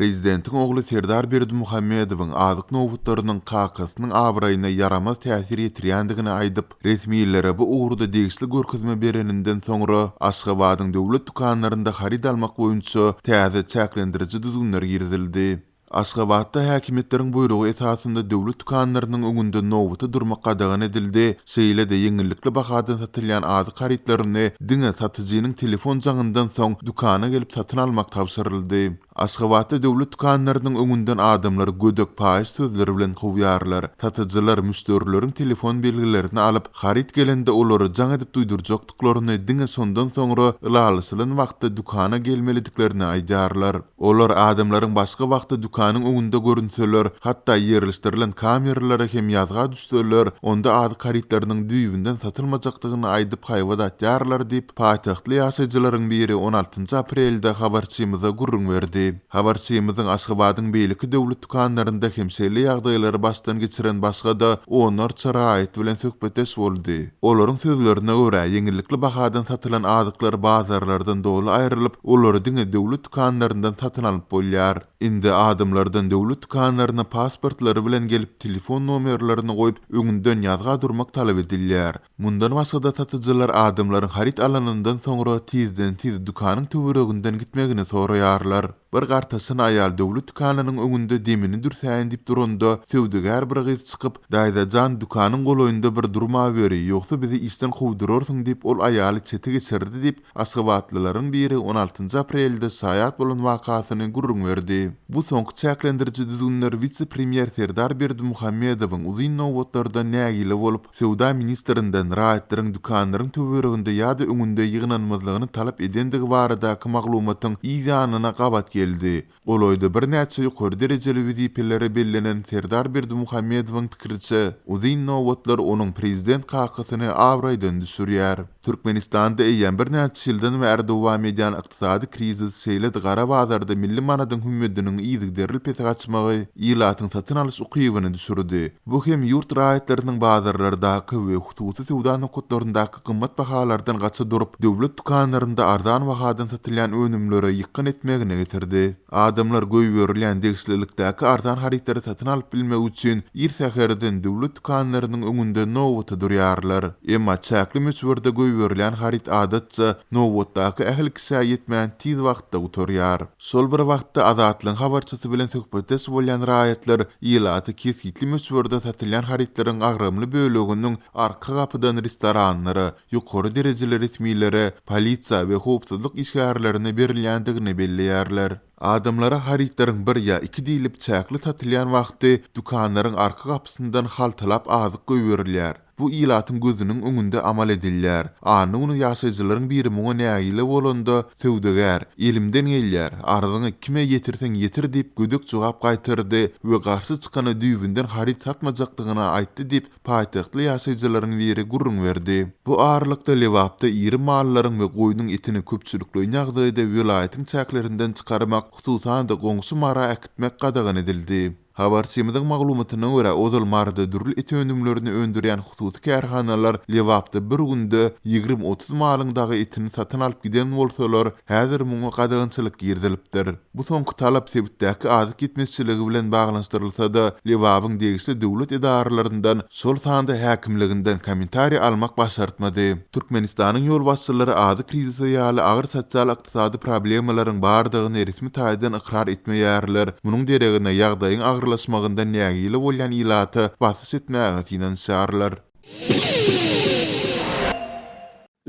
Prezidentin oğlu Serdar Berdimuhammedowyň azyk nowutlarynyň kakasynyň abraýyna yaramaz täsir ýetirýändigini aýdyp, resmiýetlere bu ugrda degişli görkezme bereninden soňra Aşgabatyň döwlet dukanlarynda harid almak boýunça täze çäklendiriji düzgünler girdildi. Aşgabatda häkimetleriň buyrugy esasynda döwlet dukanlarynyň öňünde nowuty durmak gadagan edildi. Şeýle-de ýeňillikli bahadan satylýan azyk haritlaryny diňe satyjynyň telefon jaňyndan soň dukana gelip satyn almak tapşyryldy. Aşgabatda döwlet dukanlarynyň öňünden adamlar gödök paýyz sözleri bilen gowy-ýarlar. Satyjylar müşterileriň telefon belgilerini alyp, harit gelende olary jaň edip duýdurjakdyklaryny diňe sondan soňra ılalysylan wagtda dukana gelmelediklerini aýdarlar. Olar adamlaryň başga wagtda dukanyň öňünde görünseler, hatda ýerleşdirilen kameralara hem ýazga düşseler, onda azyk haritlarynyň düýbinden satylmajakdygyny aýdyp haýwadatýarlar diýip paýtahtly ýaşaýjylaryň biri 16 aprelde habarçymyza gurrun berdi. Habarçymyzyň Aşgabatyň beýleki döwlet dukanlarynda hem şeýle ýagdaýlary başdan geçiren başga da onlar çaraýat bilen söhbeteş boldy. Olaryň sözlerine görä, ýeňillikli bahadan satylan azyklar bazarlardan doly aýrylyp, olary diňe döwlet dukanlaryndan satyn alyp bolýar. Indi adamlardan döwlet dukanlaryna pasportlary bilen gelip telefon nomerlerini goýup öňünden ýazga durmak talap edilýär. Mundan başga da satyjylar adamlaryň harit alanyndan soňra tiz dukanyň töwereginden gitmegini soraýarlar. Bir gartasyn aýal döwlet dukanynyň öňünde demini dürsäýin diýip duranda sewdegar bir gyz çykyp, "Daýdajan dukanyň goloýunda bir durma beri, ýoksa bizi işden howdurarsyň" diýip ol aýaly çete geçirdi diýip Aşgabatlylaryň biri 16 aprelde saýat bolan wakasyny gurrun berdi. Bu soňky çäklendiriji düzgünler vice-premier Serdar Berdimuhammedowyň uzyn nowatlarda nägili bolup, Sewda ministrinden raýatlanyň dukanlaryň töwereginde ýa-da öňünde ýygnanmazlygyny talap edendigi baradaky maglumatyň ýanyna gabat geldi. Oloýda bir näçe ýokary derejeli wezipelere bellenen Serdar Berdimuhammedowyň pikirçe, uzyn nowatlar onuň prezident kakasyny awraýdan düşürýär. Türkmenistanda eýen bir näçe ýyldan bäri dowam edýän ykdysady krizis şeýle gara bazarda milli manadyň hümmetiniň ýygyderli pesä açmagy ýylatyň satyn alyş ukybyny düşürdi. Bu hem ýurt raýatlarynyň bazarlardaky we hususy sewda nokatlaryndaky gymmat bahalardan gaça durup, döwlet dukanlarynda arzan bahadan satylýan önümlere ýykyn etmegine getirdi. Adamlar goý berilýän degislilikdäki arzan haritlary satyn alyp bilmek üçin ir säherden döwlet dukanlarynyň öňünde nowuty durýarlar. Emma çäkli müçberde goý berilýän harit adatça nowutdaky ähli kişä ýetmän tiz wagtda uturýar. Şol bir wagtda azatlyň habarçysy bilen söhbetes bolýan raýatlar ýylaty kesitli müçberde satylýan haritlaryň agramly böleginiň arka gapydan restoranlara, ýokary derejeli resmiýetlere, polisiýa we howpsuzlyk işgärlerine berilýändigini belleýärler. Adamlara haritlaryň 1 ýa 2 diýilip çäkli satylýan wagty dukanlaryň arka gapysyndan haltalap azyk goýberilýär. Bu ýylatyň gözüniň öňünde amal edilýär. Any uny ýaşaýjylaryň biri muňa nägili bolanda sewdegar, elimden gelýär, arzyňy kime ýetirseň ýetir diýip gödök jogap gaýtyrdy we garşy çykany düýbinden harit satmajakdygyna aýtdy diýip paýtahtly ýaşaýjylaryň biri gurrun berdi. Bu arlykda lewapda iri mallaryň we goýunyň etini köpçülikli ýagdaýda welaýatyň çäklerinden çykarmak, hususan da goňşy mara äkitmek gadagan edildi. Habarçymyzyň maglumatyna görä, ozal marada dürli et önümlerini öndürýän hususy kärhanalar lewapda bir günde 20-30 malyňdagy etini satyn alyp giden bolsalar, häzir muňa gadagançylyk girdilipdir. Bu soňky talap sebitdäki azyk gitmezçiligi bilen baglanşdyrylsa-da, lewabyň degişli döwlet edarlaryndan, şol sanda häkimliginden kommentariýa almak başartmady. Türkmenistanyň ýol başçylary azyk krizise ýaly agyr sosial ykdysady problemalaryň bardygyny resmi taýdan ikrar etmeýärler. Munyň deregine ýagdaýyň agyrlaşmagynda nägili bolýan ýylaty basys etmäge finansýarlar.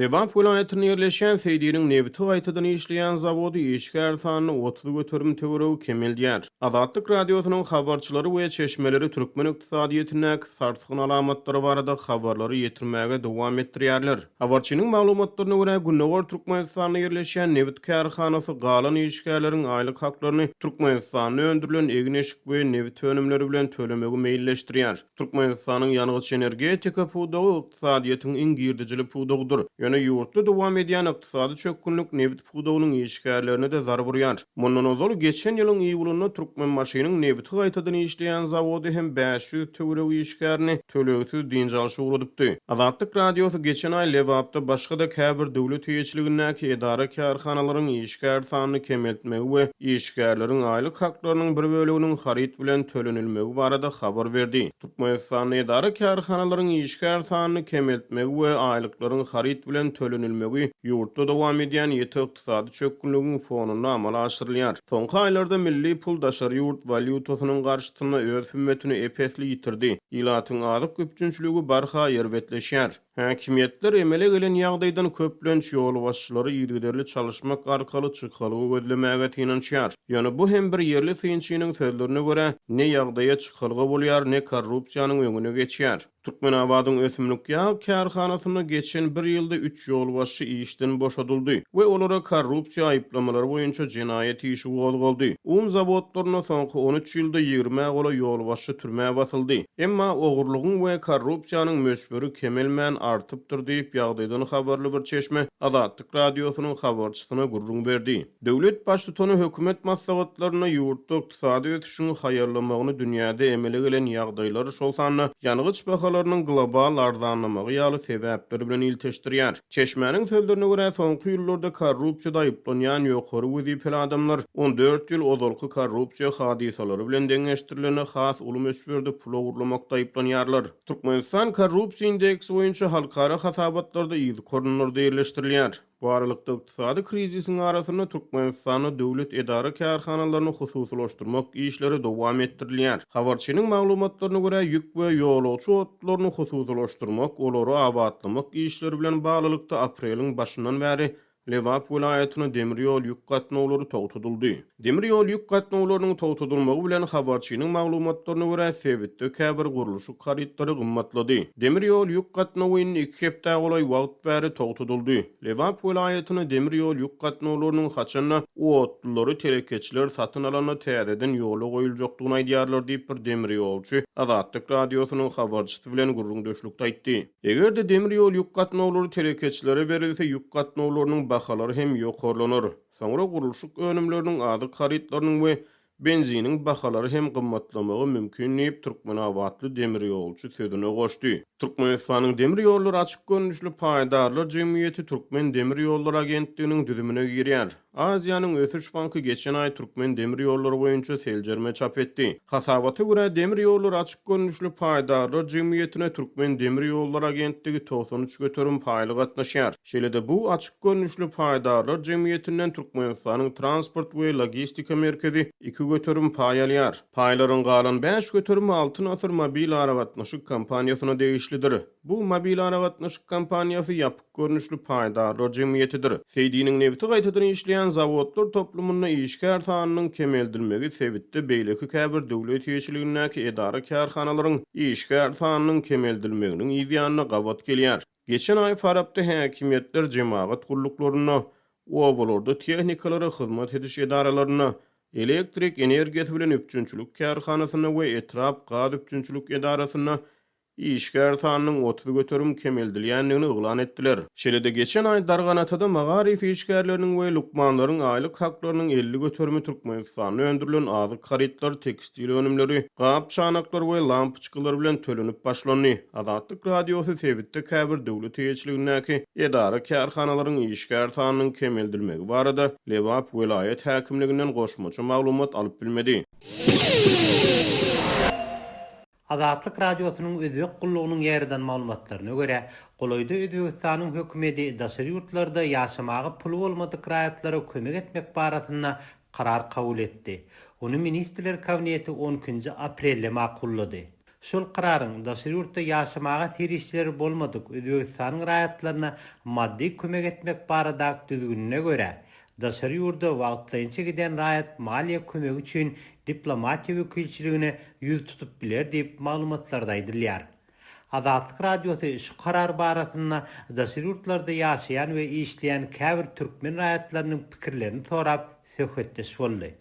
Lewap welaýatyny ýerleşen Seýdiniň Nevti gaýtadan işleýän zawody işgär sanyny 30 götürüm töweregi kemeldýär. Azatlyk radiosynyň habarçylary we çeşmeleri türkmen ykdysadyýetine sarsgyn alamatlary barada habarlary ýetirmäge dowam etdirýärler. Habarçynyň maglumatlaryna görä, Günnewer Türkmenistanda ýerleşen Nevt kärhanasy galan işgärleriň aýlyk haklaryny Türkmenistanda öndürilen egneşik we Nevt önümleri bilen tölemegi meýilleşdirýär. Türkmenistanyň ýanygyç energetika puwdagy ykdysadyýetyň iň girdijili puwdagydyr. Ýöne ýurtda dowam edýän ykdysady çökünlük neft pudawynyň işgärlerine de zar burýar. Mundan ozal geçen ýylyň iýulunda Türkmenmaşynyň neft gaýtadan işleýän zawody hem 500 töwerek işgärni töleksiz dinjalşy urudypdy. Azatlyk radiosu geçen ay Lewapda başga da käbir döwlet ýeçiligindäki edara karhanalaryň işgär sanyny kemeltmegi we işgärleriň aýlyk haklarynyň bir böleginiň harit bilen tölenilmegi barada habar berdi. Türkmenistan edara karhanalaryň işgär sanyny kemeltmegi we aýlyklaryň harit bilen tölenilmegi ýurtda dowam edýän ýeti ykdysady çökünlügiň fonunda amala aşyrylýar. Soňky aýlarda milli pul daşary ýurt valyutasynyň garşysyna öz hümmetini epetli ýitirdi. Ýylatyň azyk köpçünçiligi barha ýerwetleşýär. Häkimetler emele gelen ýagdaýdan köplenç ýol başçylary ýergiderli çalışmak arkaly çykalygy gözlemäge tinançýar. Ýöne bu hem bir ýerli synçynyň sözlerine görä ne ýagdaýa çykalygy bolýar, ne korrupsiýanyň öňüne geçýär. Türkmenabadyň ösümlik ýag karhanasyna geçen bir ýylda 3 ýol başçy işden boşadyldy we olara korrupsiýa aýplamalary boýunça jinaýat işi gozuldy. Zawodlaryna soňky 13 ýylda 20 gola ýol başçy türmäge basyldy. Emma ogurlygyň we korrupsiýanyň mösberi kemelmän artypdyr diýip ýagdaýdan habarly bir çeşme Azatlyk radiosynyň habarçysyna gurrun berdi. Döwlet başçysyny hökümet maslahatlaryna ýurtda ykdysady ösüşini haýarlamagyny dünýäde emele gelen ýagdaýlar şol sanly ýanygyç bahalarynyň global arzanlamagy ýaly sebäpleri bilen ilteşdirýär. Çeşmäniň sözlerine görä soňky ýyllarda korrupsiýada aýplanýan ýokary wezipeli adamlar 14 ýyl ozalky korrupsiýa hadisalary bilen deňeşdirilene has uly mösberde pul ogurlamakda aýplanýarlar. Türkmenistan korrupsiýa indeksi boýunça halkara hasabatlarda ýyzy korunularda ýerleşdirilýär. Bu aralykda ykdysady krizisiň arasyna Türkmenistany döwlet edara karhanalaryny hususlaşdyrmak işleri dowam etdirilýär. Habarçynyň maglumatlaryna görä ýük we ýolagçy otlaryny hususlaşdyrmak, olary abadlamak işleri bilen baglylykda apreliň başyndan bäri Lewap vilayatyny demir ýol ýük gatnawlary togtudyldy. Demir ýol ýük gatnawlarynyň togtudylmagy bilen habarçynyň maglumatlaryna görä Sewitde käbir gurulşy karitlary gymmatlady. Demir ýol ýük gatnawynyň 2 heptä golay wagt bäri togtudyldy. Lewap vilayatyny demir ýol ýük gatnawlarynyň haçanna otlary telekeçiler satyn alanyna täzeden ýola goýuljakdygyny aýdýarlar diýip bir demir ýolçy Azatlyk radiosynyň habarçysy bilen gurrun döşlükde aýtdy. Egerde demir ýol ýük gatnawlary telekeçilere berilse ýük gatnawlarynyň bahalary hem ýokarlanır. Soňra gurulşyk önümleriniň azyk haritlarynyň we benziniň bahalary hem gymmatlamagy mümkin diýip Türkmenabadly demir ýolçy sözüne goşdy. Türkmenistanyň demir ýolları açyk görnüşli paýdarlar jemgyýeti Türkmen demir ýolları agentliginiň düzümine girýär. Aziýanyň ösüş banky geçen ay Türkmen demir ýolları boýunça seljerme çap etdi. Hasabaty görä demir ýolları açyk görnüşli paýdarlar jemgyýetine Türkmen demir ýolları agentligi 93 götürüm paýly gatnaşýar. Şeýle-de bu açyk görnüşli paýdarlar jemgyýetinden Türkmenistanyň transport we logistika merkezi 2 götürüm paý alýar. Paýlaryň galan 5 götürümi Altyn Asyr mobil aragatnaşyk kampaniýasyna degişlidir. Bu mobil aragatnaşyk kampaniýasy ýapyk görnüşli paýdarlar jemgyýetidir. Seýdiniň nefti gaýtadan işleýän zawodlar toplumyna işgär sanynyň kemeldilmegi Sewitde beýleki käbir döwlet ýeçiligindäki edara karhanalaryň işgär sanynyň kemeldilmeginiň ýa-da gawat gelýär. Geçen ay Farabda häkimetler jemaat guruluklaryna, owalarda tehnikalary hyzmat ediş edaralaryna, elektrik energiýasy bilen üpçünçülük karhanasyna we etrap gaz üpçünçülük edarasyna işgär sanynyň 30 götürüm kemeldilýändigini oglan etdiler. Şeýle-de geçen ay Darganatada magarif işgärleriniň we lukmanlaryň aýlyk haklarynyň 50 götürümi Türkmenistanyna öndürilen azyk haritlar, tekstil önümleri, gap çanaklar we lampyçkylar bilen tölenip başlandy. Azatlyk radiosy Sewitde käbir döwlet ýeçiligindäki edara karhanalaryň işgär sanynyň kemeldilmegi barada Lewap vilayet häkimliginden goşmaçy maglumat alyp bilmedi. Azatlyk radiosynyň özbek gullugynyň ýerden maglumatlaryna görä, Goloýda Özbegistanyň hökümeti daşary ýurtlarda ýaşamagy pul bolmadyk raýatlara kömek etmek baratyna karar kabul etdi. Onu Ministrler Kabineti 10 aprelde makullady. Şol kararyň daşary ýurtda ýaşamaga tirişler bolmadyk Özbegistanyň raýatlaryna maddi kömek etmek barada düzgününe görä, daşary ýurda wagtlaýynça giden raýat maliýe kömegi üçin diplomatiýa wekilçiligine ýüz tutup biler diýip maglumatlarda aýdylýar. Azatlyk radiosy şu karar baratyna daşary ýurtlarda ýaşaýan we işleýän käbir türkmen raýatlarynyň pikirlerini sorap söhbetdeş boldy.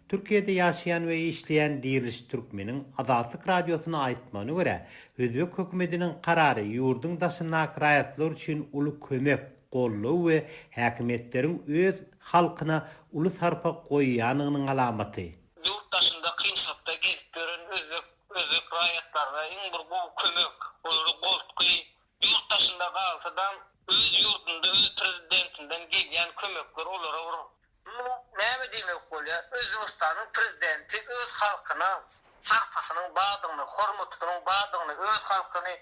Türkiýede ýaşaýan we işleýän Diriliş Türkmeniň Azatlyk radiosyna aýtmagyna görä, Özbek hökümetiniň karary ýurdun daşyna raýatlar üçin uly kömek, gollaw we häkimetleriň öz halkyna uly sarpa goýýanynyň alamaty. Yurt daşynda kynçylykda gelip gören özbek raýatlarına iň bir bu kömek, olary goltky, yurt daşynda galsadan öz ýurdunda öz prezidentinden gelýän kömekler olara näme diýmek bolýar? Özbegistanyň prezidenti öz halkyna sarpasynyň badygyny, hormatynyň badygyny, öz halkyny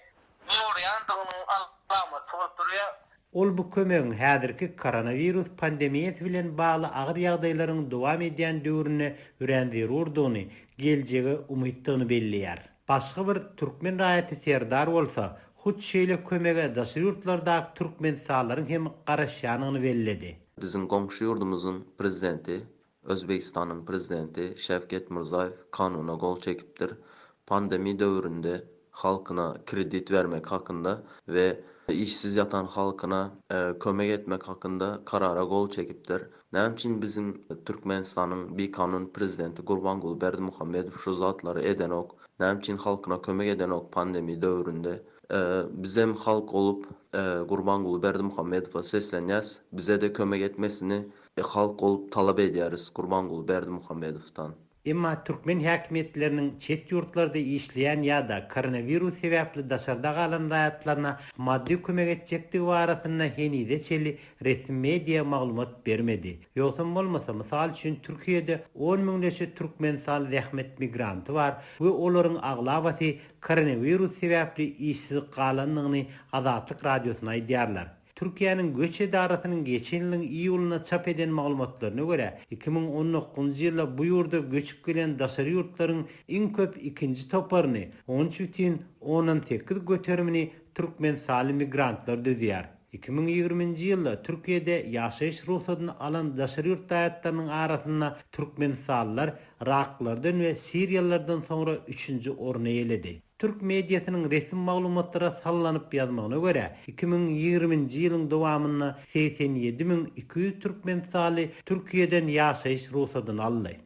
ýorýandygynyň alamaty bolup durýar. Ol bu kömegiň häzirki koronavirus pandemiýasy bilen bagly agyr ýagdaýlaryň dowam edýän döwrüne ürendir urduny, geljege umytdygyny belliýär. Başga bir türkmen raýaty Serdar bolsa, hut şeýle kömege daşary ýurtlardaky türkmen sallaryň hem garaşýanyny bellidi. Bizim komşu yurdumuzun prezidenti, Özbekistan'ın prezidenti Şevket Mirzayev kanuna gol çekipdir. Pandemi dövründe halkına kredit vermek hakkında ve işsiz yatan halkına kömek etmek hakkında karara gol çekipdir. Näçin bizim Türkmenistan'ın bir kanun prezidenti Gurbangul Berdimuhamedov şu zatları eden ok, näçin halkına kömek eden ok pandemi dövründe bizim halk olup Gurbangul Berdimuhamedov'a seslenýäs, bize de kömek etmesini halk olup talap edýäris Gurbangul Berdimuhamedov'tan. Emma türkmen häkimetleriniň çet ýurtlarda işleýän ýa-da koronavirus sebäpli daşarda galan raýatlaryna maddi kömek etjekdigi barasyna henide çeli resmi media maglumat bermedi. Ýoksa bolmasa, mysal üçin Türkiýede 10 miňleşe türkmen sal zähmet migranty bar we olaryň aglabasy koronavirus sebäpli işsiz galanlygyny Azatlyk radiosyna aýdýarlar. Türkiýanyň göç edarasynyň geçen ýylyň iýuluna çap eden maglumatlaryna görä, 2019-njy ýylda bu ýurda göçüp gelen daşary ýurtlaryň iň köp ikinji toparyny 13,8 göterimini türkmen saly migrantlar dödýär. 2020-njy ýylda Türkiýede ýaşaýyş ruhsatyny alan daşary ýurt daýatlarynyň arasynda türkmen sallar Iraklardan we Siriýalardan soňra 3-nji orny eýledi. Türk mediasynyň resmi maglumatlara sallanyp ýazmagyna görä, 2020-nji ýylyň dowamyna 87.200 türkmen saly Türkiýeden ýaşaýyş ruhsatyny aldy.